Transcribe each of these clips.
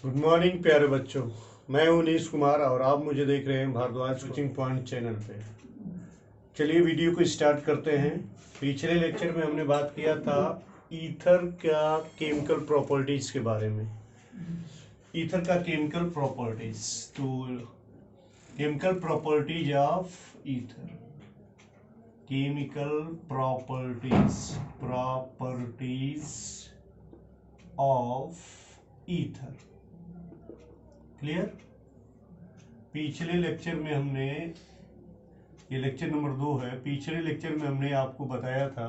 Good morning प्यारे बच्चों। मैं हूं नीश कुमार और आप मुझे देख रहे हैं भारद्वाज कोचिंग पॉइंट चैनल पे। चलिए वीडियो को स्टार्ट करते हैं। पिछले लेक्चर में हमने बात किया था ईथर का केमिकल प्रॉपर्टीज के बारे में। ईथर का केमिकल प्रॉपर्टीज, तो chemical properties of ether, chemical properties of ether. Clear. पिछले लेक्चर में हमने, ये लेक्चर नंबर 2 है, पिछले लेक्चर में हमने आपको बताया था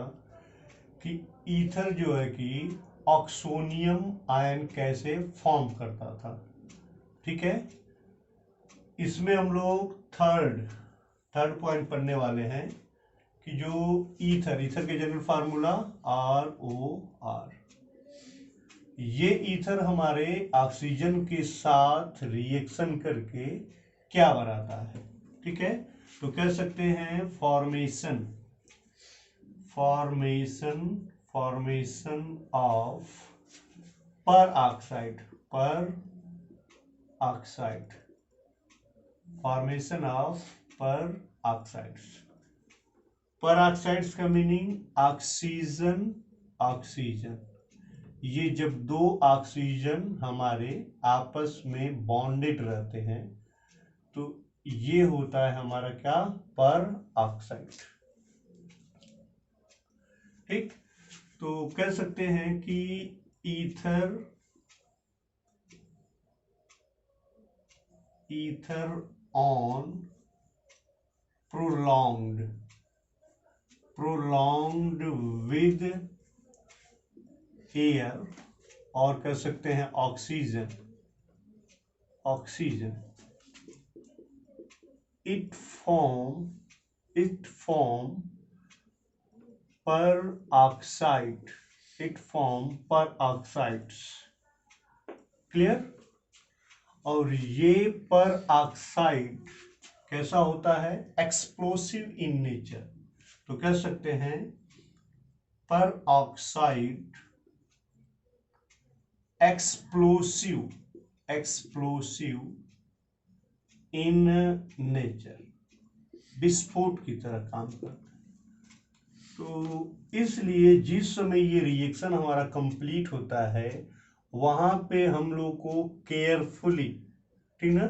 कि ईथर जो है कि ऑक्सोनियम आयन कैसे फॉर्म करता था। ठीक है, इसमें हम लोग थर्ड पॉइंट पढ़ने वाले हैं कि जो ईथर के जनरल फार्मूला ROR, ये ईथर हमारे ऑक्सीजन के साथ रिएक्शन करके क्या बनाता है। ठीक है, तो कह सकते हैं फॉर्मेशन ऑफ पर ऑक्साइड, फॉर्मेशन ऑफ पर ऑक्साइड्स का मीनिंग ऑक्सीजन। ये जब दो ऑक्सीजन हमारे आपस में बॉन्डेड रहते हैं तो ये होता है हमारा क्या, पर ऑक्साइड। ठीक, तो कह सकते हैं कि ether on prolonged with air, और कह सकते हैं ऑक्सीजन, इट फॉर्म पर ऑक्साइड्स। क्लियर। और ये पर ऑक्साइड कैसा होता है, एक्सप्लोसिव इन नेचर। तो कह सकते हैं पर ऑक्साइड एक्सप्लोसिव इन नेचर, विस्फोट की तरह काम करता है। तो इसलिए जिस समय ये रिएक्शन हमारा कंप्लीट होता है वहां पे हम लोग को केयरफुली, ठीक ना,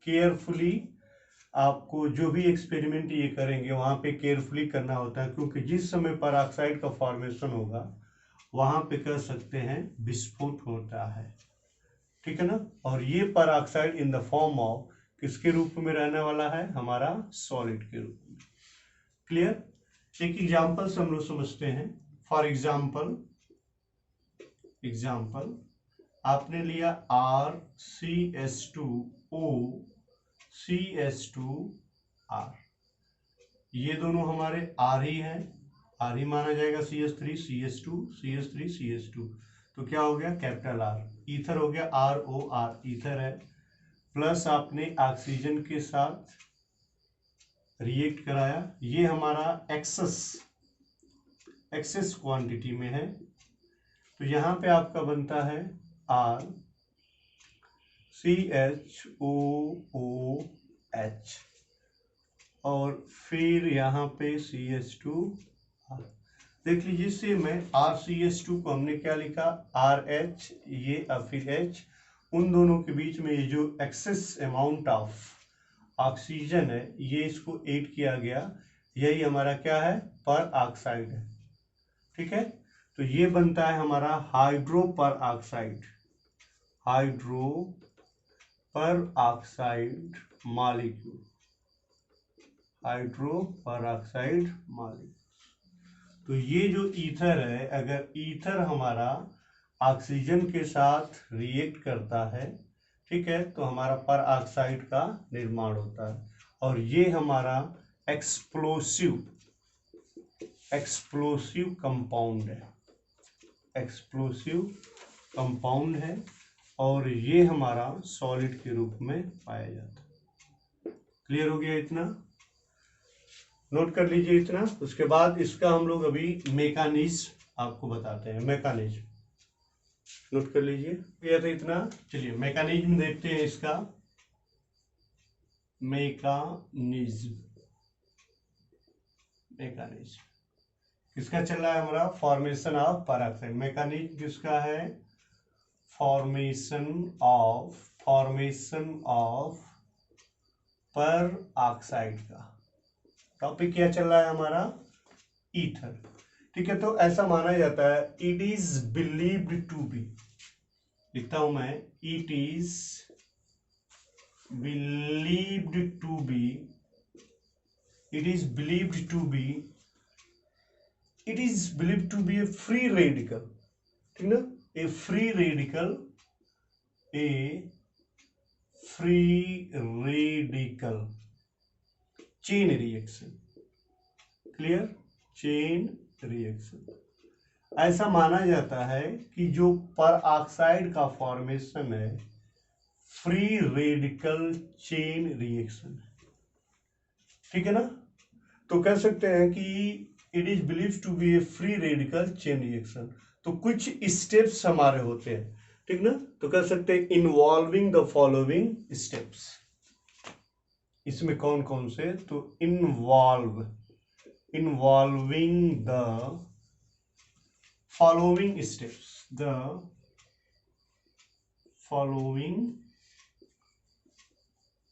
केयरफुली आपको जो भी एक्सपेरिमेंट ये करेंगे वहां पे केयरफुली करना होता है, क्योंकि जिस समय पर ऑक्साइड का फॉर्मेशन होगा वहां पे कह सकते हैं विस्फोट होता है। ठीक है ना। और ये पर oxide in the form of किसके रूप में रहने वाला है, हमारा सॉलिड के रूप में। क्लियर। एक एग्जाम्पल से हम लोग समझते हैं। फॉर एग्जाम्पल आपने लिया RCH2O CH2R, ये दोनों हमारे R ही हैं, R ही माना जाएगा, CH3 CH2 तो क्या हो गया, कैपिटल R। ईथर हो गया ROR, ईथर है, प्लस आपने ऑक्सीजन के साथ रिएक्ट कराया, ये हमारा एक्सेस क्वांटिटी में है, तो यहां पे आपका बनता है RCHOOH और फिर यहाँ पे CH2R। देख लीजिए, इससे मैं RCH2 को हमने क्या लिखा, RH, ये फिर H, उन दोनों के बीच में ये जो एक्सेस अमाउंट ऑफ ऑक्सीजन है ये इसको ऐड किया गया, यही हमारा क्या है, पर ऑक्साइड है। ठीक है, तो ये बनता है हमारा हाइड्रो पर ऑक्साइड मॉलिक्यूल, तो ये जो ईथर है, अगर ईथर हमारा ऑक्सीजन के साथ रिएक्ट करता है, ठीक है, तो हमारा पर ऑक्साइड का निर्माण होता है, और ये हमारा एक्सप्लोसिव कंपाउंड है, और ये हमारा सॉलिड के रूप में पाया जाता है। क्लियर हो गया इतना, नोट कर लीजिए इतना। उसके बाद इसका हम लोग अभी मैकेनिज्म आपको बताते हैं। मैकेनिज्म, नोट कर लीजिए। क्लियर है इतना? चलिए मैकेनिज्म देखते हैं इसका। मैकेनिज्म किसका चल रहा है हमारा? Formation of peroxide. मैकेनिज्म किसका है? फॉर्मेशन ऑफ पर ऑक्साइड का। टॉपिक क्या चल रहा है हमारा? ईथर। ठीक है, तो ऐसा माना जाता है, it is believed to be, लिखता हूं मैं, it is believed to be, it is believed to be, it is believed to be a free radical, ठीक ना? A free radical, a free radical chain reaction. Clear? Chain reaction. ऐसा माना जाता है कि जो पर ऑक्साइड का फॉर्मेशन है फ्री रेडिकल चेन रिएक्शन, ठीक है ना? तो कह सकते हैं कि it is believed to be a free radical chain reaction. तो कुछ स्टेप्स हमारे होते हैं, ठीक ना? तो कह सकते हैं इन्वॉल्विंग द फॉलोइंग स्टेप्स। इसमें कौन कौन से? तो involving the following steps, the following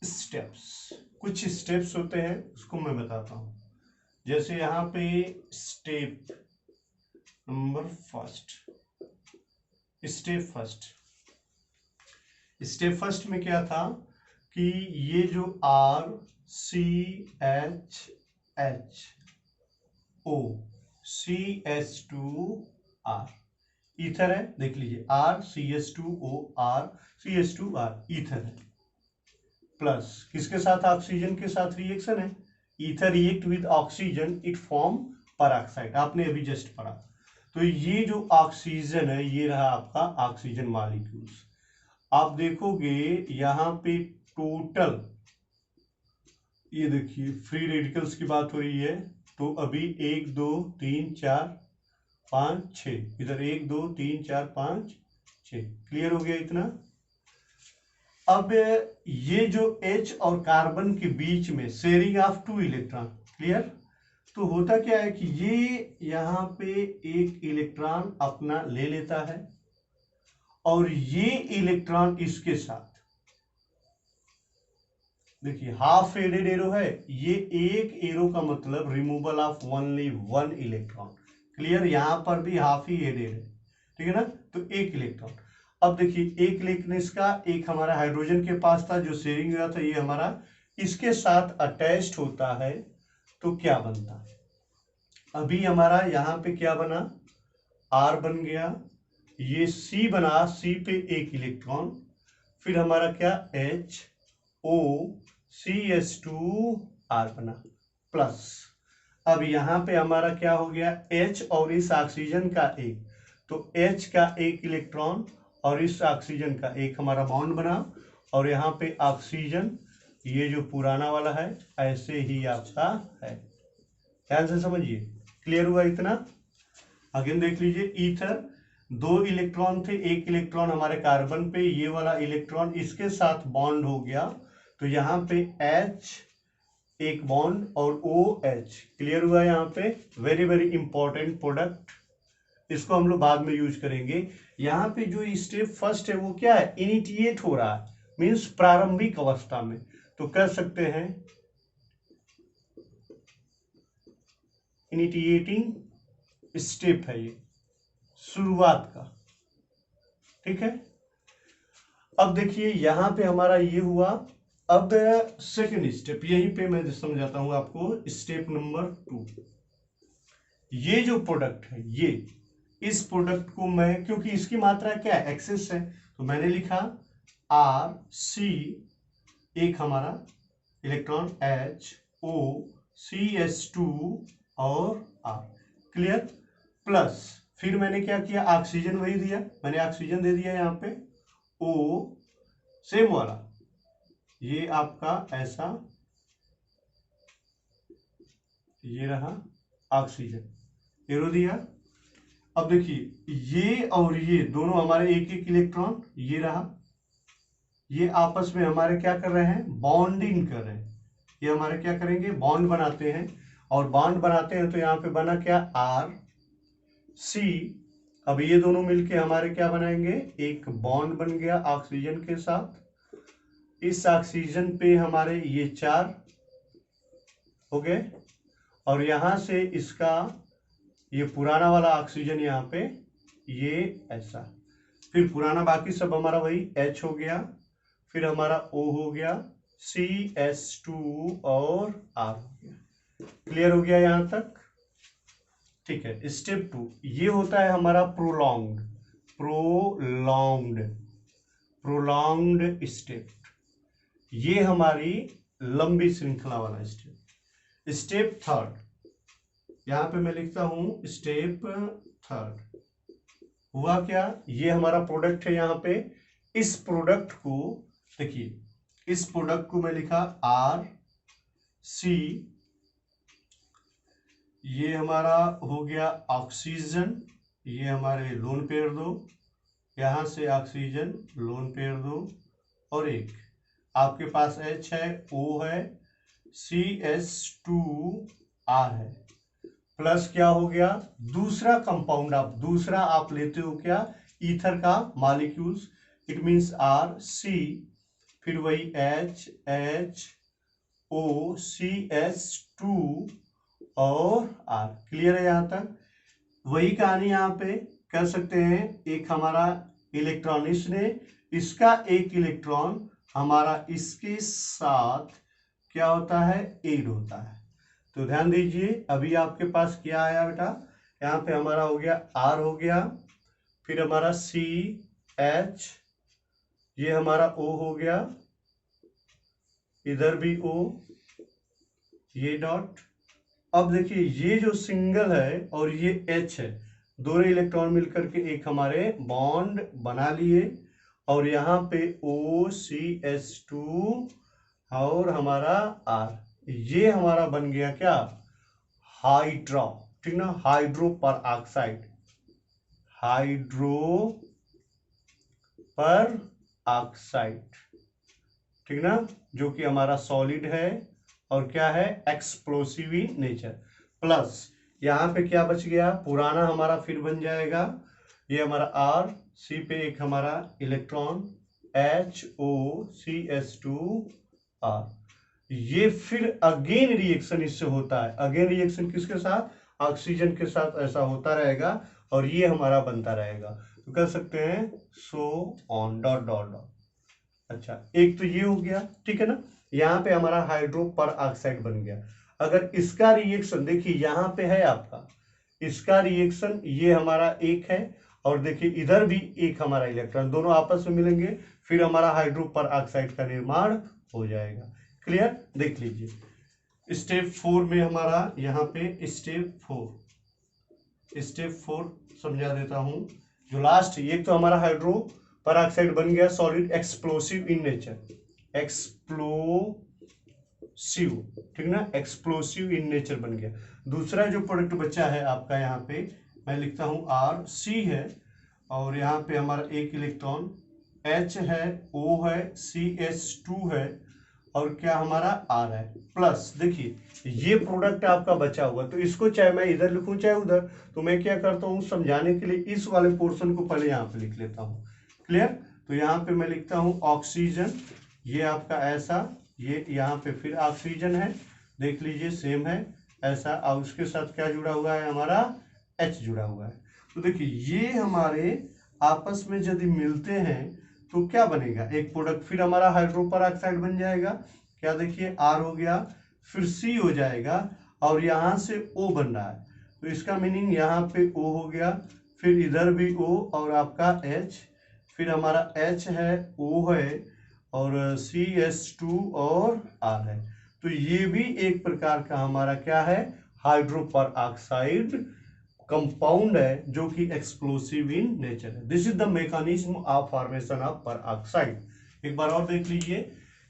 steps. कुछ स्टेप्स होते हैं, उसको मैं बताता हूं। जैसे यहां पे step number first, step first में क्या था कि ये जो RCHO CH2R ईथर है, देख लीजिए, RCH2OR ईथर है, प्लस किसके साथ? ऑक्सीजन के साथ रिएक्शन है, ether react with oxygen, it form peroxide, आपने अभी जस्ट पढ़ा। तो ये जो ऑक्सीजन है, ये रहा आपका ऑक्सीजन मॉलिक्यूल्स। आप देखोगे यहां पे टोटल, ये देखिए फ्री रेडिकल्स की बात हो रही है, तो अभी 1 2 3 4 5 6, इधर 1 2 3 4 5 6। क्लियर हो गया इतना? अब ये जो H और कार्बन के बीच में शेयरिंग ऑफ 2 इलेक्ट्रॉन, क्लियर? तो होता क्या है कि ये यहां पे एक इलेक्ट्रॉन अपना ले लेता है और ये इलेक्ट्रॉन इसके साथ, देखिए हाफ हेडेड एरो है, ये एक एरो का मतलब removal of only 1 electron. Clear? यहां पर भी हाफ ही हेडेड है, ठीक है ना? तो एक इलेक्ट्रॉन। अब देखिए एक इलेक्ट्रॉन इसका, एक हमारा हाइड्रोजन के पास था जो शेयरिंग हुआ था, ये हमारा इसके साथ अटैच्ड होता है, तो क्या बनता है? अभी हमारा यहां पे क्या बना? R बन गया, ये C बना, C पे एक इलेक्ट्रॉन, फिर हमारा क्या? HOCH2R बना, प्लस अब यहां पे हमारा क्या हो गया? H और इस ऑक्सीजन का एक, तो H का एक इलेक्ट्रॉन और इस ऑक्सीजन का एक हमारा बॉन्ड बना, और यहाँ पे ऑक्सीजन, ये जो पुराना वाला है ऐसे ही आपका है। ध्यान से समझिए। क्लियर हुआ इतना? अगेन देख लीजिए, ईथर 2 इलेक्ट्रॉन थे, एक इलेक्ट्रॉन हमारे कार्बन पे, ये वाला इलेक्ट्रॉन इसके साथ बॉन्ड हो गया, तो यहाँ पे H एक बॉन्ड और OH। क्लियर हुआ यहाँ पे? वेरी वेरी इंपॉर्टेंट प्रोडक्ट, इसको हम लोग बाद में यूज करेंगे। यहाँ पे जो स्टेप फर्स्ट है वो क्या है? इनिटिएट हो रहा है, मीन्स प्रारंभिक अवस्था में, तो कह सकते हैं इनिटिएटिंग स्टेप है ये, शुरुआत का, ठीक है? अब देखिए यहां पे हमारा ये हुआ। अब सेकेंड स्टेप, यहीं पे मैं समझाता हूं आपको, स्टेप नंबर 2। ये जो प्रोडक्ट है, ये इस प्रोडक्ट को मैं, क्योंकि इसकी मात्रा क्या है? एक्सेस है, तो मैंने लिखा RC, एक हमारा इलेक्ट्रॉन HOCH2 और R। क्लियर? प्लस फिर मैंने क्या किया? ऑक्सीजन वही दिया, मैंने ऑक्सीजन दे दिया यहाँ पे, O सेम वाला, ये आपका ऐसा, ये रहा ऑक्सीजन, एरो दिया, अब देखिए ये और ये दोनों हमारे एक एक इलेक्ट्रॉन, ये रहा, ये आपस में हमारे क्या कर रहे हैं, बॉन्डिंग कर रहे हैं। ये हमारे क्या करेंगे, बॉन्ड बनाते हैं, और बॉन्ड बनाते हैं तो यहाँ पे बना क्या, आर सी। अब ये दोनों मिलके हमारे क्या बनाएंगे, एक बॉन्ड बन गया ऑक्सीजन के साथ। इस ऑक्सीजन पे हमारे ये 4 हो गए, और यहां से इसका ये पुराना वाला ऑक्सीजन यहाँ पे, ये ऐसा, फिर पुराना बाकी सब हमारा वही H हो गया, फिर हमारा O हो गया, CH2 और R हो गया। क्लियर हो गया यहां तक? ठीक है। स्टेप 2 ये होता है हमारा प्रोलॉन्ग्ड स्टेप। ये हमारी लंबी श्रृंखला वाला स्टेप। स्टेप 3 यहां पे मैं लिखता हूं, स्टेप 3 हुआ क्या, ये हमारा प्रोडक्ट है यहाँ पे। इस प्रोडक्ट को देखिए, इस प्रोडक्ट को मैं लिखा आर सी, ये हमारा हो गया ऑक्सीजन, ये हमारे लोन पेयर दो, यहां से ऑक्सीजन लोन पेयर दो, और एक आपके पास H है, O है, CH2R है, प्लस क्या हो गया, दूसरा कंपाउंड दूसरा आप लेते हो क्या, ईथर का molecules, it means R C, फिर वही H O CH2 और R। क्लियर है यहां तक? वही कहानी यहां पे कर सकते हैं। एक हमारा इलेक्ट्रॉन, इसने इसका एक इलेक्ट्रॉन हमारा इसके साथ क्या होता है, एड होता है। तो ध्यान दीजिए, अभी आपके पास क्या आया बेटा, यहाँ पे हमारा हो गया R हो गया, फिर हमारा CH, ये हमारा O हो गया, इधर भी O, ये डॉट। अब देखिए ये जो सिंगल है और ये H है, दोनों इलेक्ट्रॉन मिलकर के एक हमारे बॉन्ड बना लिए, और यहाँ पे OCH2 और हमारा R, ये हमारा बन गया क्या, हाइड्रो, ठीक ना, हाइड्रो पर ऑक्साइड, हाइड्रो पर ऑक्साइड, ठीक ना, जो कि हमारा सॉलिड है और क्या है, एक्सप्लोसिव इन नेचर। प्लस यहाँ पे क्या बच गया, पुराना हमारा फिर बन जाएगा, ये हमारा R C पे एक हमारा इलेक्ट्रॉन HOCH2R, ये फिर अगेन रिएक्शन इससे होता है। अगेन रिएक्शन किसके साथ, ऑक्सीजन के साथ ऐसा होता रहेगा, और ये हमारा बनता रहेगा। तो कर सकते हैं so on dot dot dot. अच्छा, एक तो ये हो गया, ठीक है ना, यहाँ पे हमारा हाइड्रो पर ऑक्साइड बन गया। अगर इसका रिएक्शन देखिए यहाँ पे है आपका, इसका रिएक्शन ये हमारा एक है, और देखिए इधर भी एक हमारा इलेक्ट्रॉन, दोनों आपस में मिलेंगे, फिर हमारा हाइड्रो पर ऑक्साइड का निर्माण हो जाएगा। क्लियर? देख लीजिए स्टेप 4 में हमारा यहाँ पे स्टेप 4 समझा देता हूं। जो लास्ट, ये तो हमारा हाइड्रो पर ऑक्साइड बन गया solid, explosive in nature, explosive, ठीक ना, एक्सप्लोसिव इन नेचर बन गया। दूसरा जो प्रोडक्ट बचा है आपका, यहाँ पे मैं लिखता हूं R C है, और यहाँ पे हमारा एक इलेक्ट्रॉन H है, O है, CH2 है, और क्या हमारा R है, प्लस देखिए ये प्रोडक्ट आपका बचा हुआ, तो इसको चाहे मैं इधर लिखूं चाहे उधर, तो मैं क्या करता हूं, समझाने के लिए इस वाले पोर्शन को पहले यहाँ पे लिख लेता हूं। क्लियर? तो यहाँ पे मैं लिखता हूं ऑक्सीजन, ये आपका ऐसा, ये यहाँ पे फिर ऑक्सीजन है, देख लीजिए सेम है ऐसा, और उसके साथ क्या जुड़ा हुआ है, हमारा H जुड़ा हुआ है। तो देखिए ये हमारे आपस में यदि मिलते हैं तो क्या बनेगा, एक प्रोडक्ट फिर हमारा हाइड्रो पर ऑक्साइड बन जाएगा। क्या देखिए R हो गया, फिर C हो जाएगा, और यहाँ से O बन रहा है, तो इसका मीनिंग यहाँ पे O हो गया, फिर इधर भी O, और आपका H, फिर हमारा H है, O है, और CH2 और R है। तो ये भी एक प्रकार का हमारा क्या है, हाइड्रो पर ऑक्साइड कंपाउंड है, जो कि एक्सप्लोसिव इन नेचर है। This is the mechanism of formation of peroxide. एक बार और देख लीजिए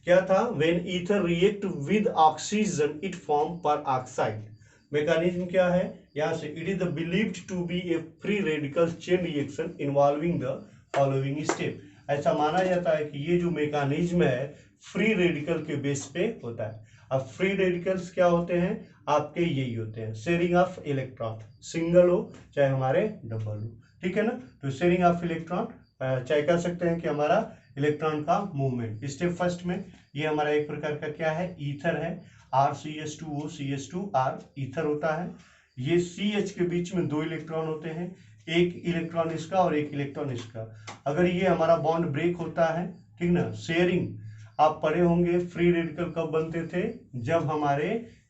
क्या था, when ether react with oxygen it form peroxide. Mechanism क्या है यहाँ से, it is the believed to be a free radical chain reaction involving the following step. ऐसा माना जाता है कि ये जो मैकेनिज्म है फ्री रेडिकल के बेस पे होता है। अब फ्री रेडिकल्स क्या होते हैं आपके, यही होते हैं शेयरिंग ऑफ इलेक्ट्रॉन, सिंगल हो चाहे हमारे डबल हो, ठीक है ना। तो शेयरिंग ऑफ इलेक्ट्रॉन चाहे कह सकते हैं कि हमारा इलेक्ट्रॉन का मूवमेंट। स्टेप फर्स्ट में ये हमारा एक प्रकार का क्या है, ईथर है, RCH2O CH2R ईथर होता है। ये CH के बीच में 2 इलेक्ट्रॉन होते हैं, एक इलेक्ट्रॉन इसका और एक इलेक्ट्रॉन इसका। अगर ये हमारा बॉन्ड ब्रेक होता है, ठीक ना, शेयरिंग आप पढ़े होंगे फ्री रेडिकल कब बनते थे, जब हमारे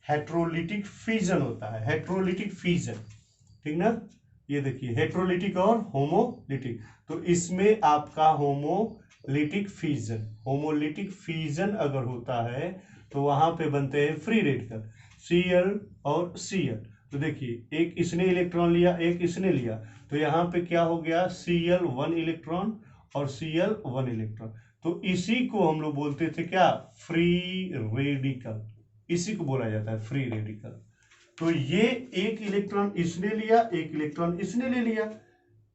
हेट्रोलिटिक फ्यूजन होता है, हेट्रोलिटिक फ्यूजन, ठीक ना। ये देखिए हेट्रोलिटिक और होमोलिटिक, तो इसमें आपका होमोलिटिक फ्यूजन, होमोलिटिक फ्यूजन अगर होता है तो वहां पे बनते हैं फ्री रेडिकल Cl और Cl। तो देखिए एक इसने इलेक्ट्रॉन लिया एक इसने लिया, तो यहाँ पे क्या हो गया, Cl 1 इलेक्ट्रॉन और Cl 1 इलेक्ट्रॉन। तो इसी को हम लोग बोलते थे क्या, फ्री रेडिकल, इसी को बोला जाता है फ्री रेडिकल। तो ये एक इलेक्ट्रॉन इसने लिया एक इलेक्ट्रॉन इसने ले लिया,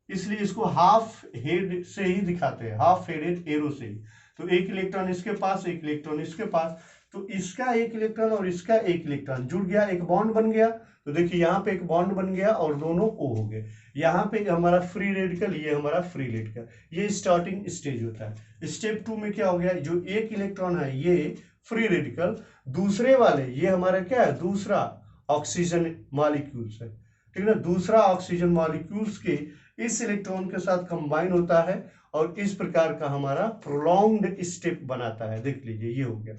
इसलिए इसको हाफ हेड से ही दिखाते हैं, हाफ हेडेड एरो से ही। तो एक इलेक्ट्रॉन इसके पास एक इलेक्ट्रॉन इसके पास, तो इसका एक इलेक्ट्रॉन और इसका एक इलेक्ट्रॉन जुड़ गया, एक बॉन्ड बन गया। तो देखिए यहाँ पे एक बॉन्ड बन गया और दोनों O हो गए। यहाँ पे हमारा फ्री रेडिकल, ये हमारा फ्री रेडिकल, ये स्टार्टिंग स्टेज होता है। स्टेप 2 में क्या हो गया, जो एक इलेक्ट्रॉन है ये फ्री रेडिकल, दूसरे वाले ये हमारा क्या है, दूसरा ऑक्सीजन मॉलिक्यूल्स है, ठीक है ना। दूसरा ऑक्सीजन मॉलिक्यूल्स के इस इलेक्ट्रॉन के साथ कंबाइन होता है और इस प्रकार का हमारा प्रोलॉन्ग्ड स्टेप बनाता है। देख लीजिए ये हो गया।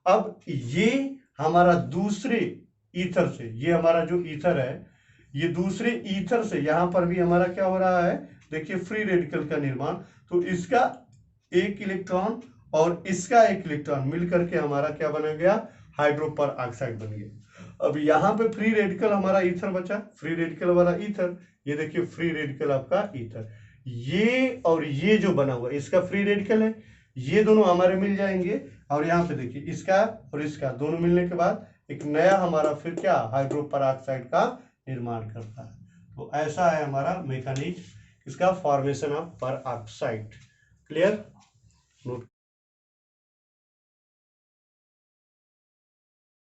अब ये हमारा दूसरे ईथर से, ये हमारा जो ईथर है ये दूसरे ईथर से यहां पर भी हमारा क्या हो रहा है, देखिए फ्री रेडिकल का निर्माण। तो इसका एक इलेक्ट्रॉन और इसका एक इलेक्ट्रॉन मिलकर के हमारा क्या बना गया, हाइड्रोपर ऑक्साइड बन गया। अब यहाँ पे फ्री रेडिकल हमारा ईथर बचा, फ्री रेडिकल वाला ईथर, ये देखिए फ्री रेडिकल आपका ईथर, ये और ये जो बना हुआ इसका फ्री रेडिकल है, ये दोनों हमारे मिल जाएंगे और यहाँ पे देखिए इसका और इसका दोनों मिलने के बाद एक नया हमारा फिर क्या, हाइड्रोपर ऑक्साइड का निर्माण करता है। तो ऐसा है हमारा मैकेनिज्म, इसका फॉर्मेशन ऑफ पर ऑक्साइड। क्लियर।